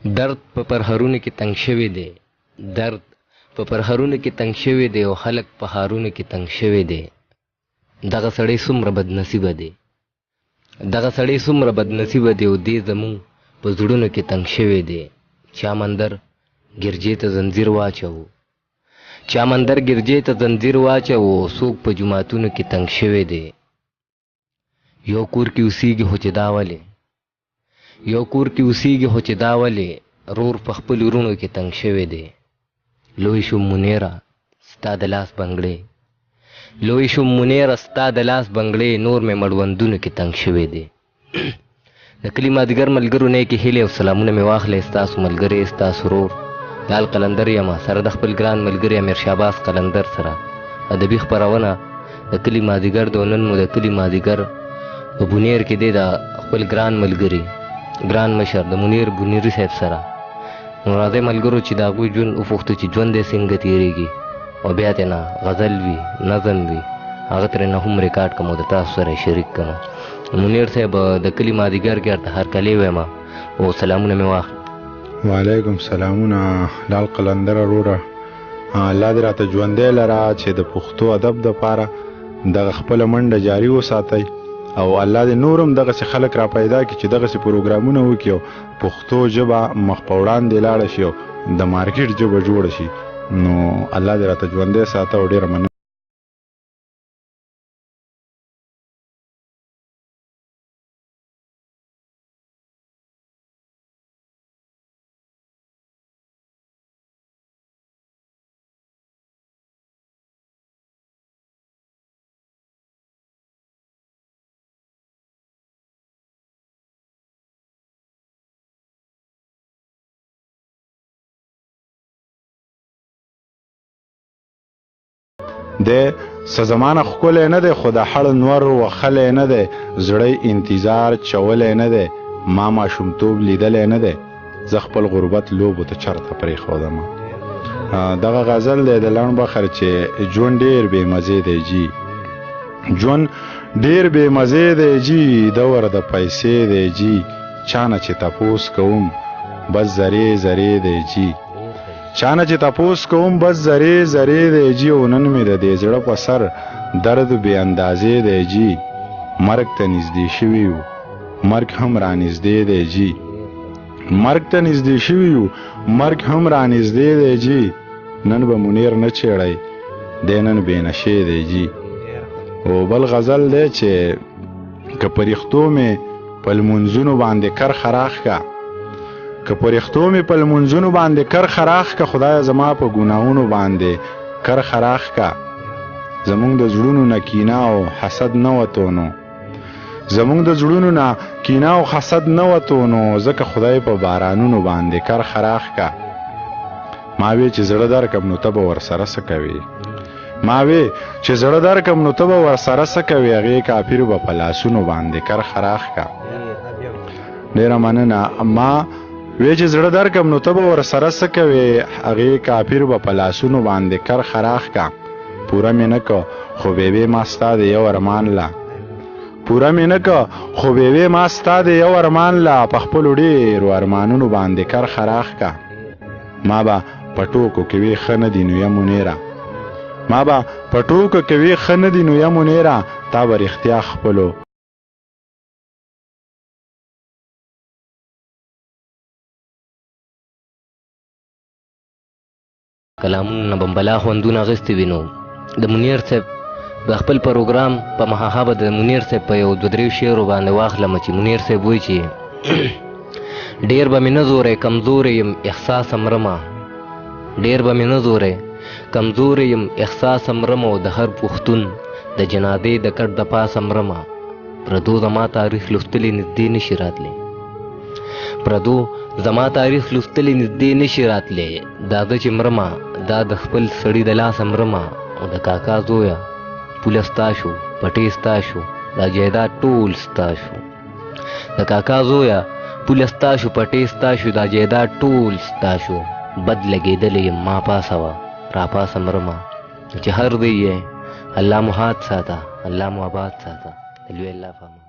درد په پرهرونو کې تنګ شوی دی، درد په پرهرونو کې تنګ شوی دی او خلک په ښارونو کې تنګ شوی دی. دغه سړی څومره بدنصیبه دی، دغه سړی څومره بدنصیبه دی او دې زمونږ په زړونو کې تنګ شوی دی. چا مندر ګرجې ته زنځیر واچوو، چا مندر ګرجې ته زنځیر واچوو، څوک په جوماتونو کې تنګ شوی دی. یو کور کې اوسېږي خو چې دا ولې، یو کور کې اوسېږي خو چې دا ولې، رور په خپل ورونو کې تنګ شوی دی. لوی شوم منیره ستا د لاس بنګړې، لوی شوم منیره ستا د لاس بنګړې، نور مې مړوندونو کې تنګ شوی دی. د کلي مازیګر ملګرو نیکې هیلې او سلامونه مې واخلئ. ستاسو ملګری ستاسو ورور لال قلندر یمه، سره د خپل ګران ملګري امیر شهباز قلندر سره ادبي خپرونه د کلي مازیګر د نن مو د کلي مازیګر په بونیر کې دی د خپل ګران ملګري ګران مشر د منیر بونیري صاحب سره. نو راځئ ملګرو چې د هغوی ژوند وپوښتو چې ژوند یې څنګه تېرېږي او بیا ترې نه غزل وي نظم وي هغه ترې نه هم ریکارډ کړم او د تاسو سره شریک کړم. منیر صاحب د کلي مازیګر کې ورته هرکلی وایم او سلامونه مې واخلئ. وعلیکم سلامونه لال قلندر وروره، الله دې راته ژوندی لره چې د پښتو ادب دپاره دغه خپله منډه جاري وساتئ او الله دې نورم دغسې خلک را پیدا کړي چې دغسې پروګرامونه وکړي او پښتو ژبه مخ په وړاندې لاړه شي او د مارکیټ ژبه جوړه شي. نو الله دې راته ژوندی ساته او ډېره مننه. د سزمانه ښکلی نه دی خو د حړ نور وخلی نه دی، زړی انتظار چولی نه دی، ما ماشومتوب لیدلی نه دی، زه خپل غربت لوبو ته چرته پرېښودم. دغه غزل دی د لنډ بخر چې ژوند ډېر بې مزې دی جي، ژوند ډېر بې مزې دی جي، دور د پیسې دی جي، چا نه چې تپوس کوم بس زرې زرې دی جي، چانه چې تپوس کوم بس زرې زرې دی جي، او نن مې د دې زړه په سر درد بې اندازې دی جي، مرګ ته نږدې شوي یو مرګ هم را نږدې دی جي، مرګ ته نږدې شوي یو مرګ هم را نږدې دی جي، نن به منیر نه چیړی دی نن بې نشې دی جي. او بل غزل دی چې که په ریښتو مې په لمونځونو باندې کرښه راښکه، که په ریښتو مې په لمونځونو باندې کرښه راښکه، خدایه زما په ګناهونو باندې کرښه راښکه، زمونږ د زړونو نه کینه او حسد نه وتو نو، زمونږ د زړونو نه کینه او حسد نه وتو نو، ځکه خدای په بارانونو باندې کرښه راښکه. ما وی چې زړه درکم نو ته به ورسره څه کوې، ما وی چې زړه درکم نو ته به ورسره څه کوې، هغې کافر به په لاسونو باندې کرښه راښکه. ډېره مننه. ما وی چې زړه درکم نو ته به ورسره څه کوې، هغې کافر به په لاسونو باندې کرښه راښکه. پوره مې نه که خو بیبې ما ستا د یو ارمان له، پوره مې نه که خو بیبې ما ستا د یو ارمان له، په خپلو ډېرو ارمانونو باندې کرښه راښکه. ما به په ټوکو کې وي ښه نه دي نو یا منیره، ما به په ټوکو کې وي ښه نه دي نو یا منیره، تا به رښتیا خپلو کلامونه بمبلا خوندونه اخیستې وي. نو د منیر صاحب د خپل پروګرام په مخاخه به د منیر صاحب په یو دوه درې شعرو باندې واخلم چې منیر صاحب وایي چې ډېر به مې نه زوری کمزوری یم احساس مرمه، ډېر به مې نه زوری کمزوری یم احساس مرمه، او د هر پښتون د جنادې د کټ د پاسه مرمه، پردو زما تاریخ لوستلی نږدې نشي راتلی، پردو زما تاریخ لوستلی نږدې نشي راتلی، دا زه چې مرمه دا د خپل سړي د لاسه مرمه، او د کاکا زویه پوله ستا شو پټې ستا شو دا جایداد ټول ستا شو، د کاکا زویه پوله ستا شو پټې ستا شو دا جایداد ټول ستا شو، بد لګېدلی یم ما پاسه وه را پاسه مرمه، چې هر دی یې الله مو هات ساته الله مو آباد ساته د لوی الله په امان.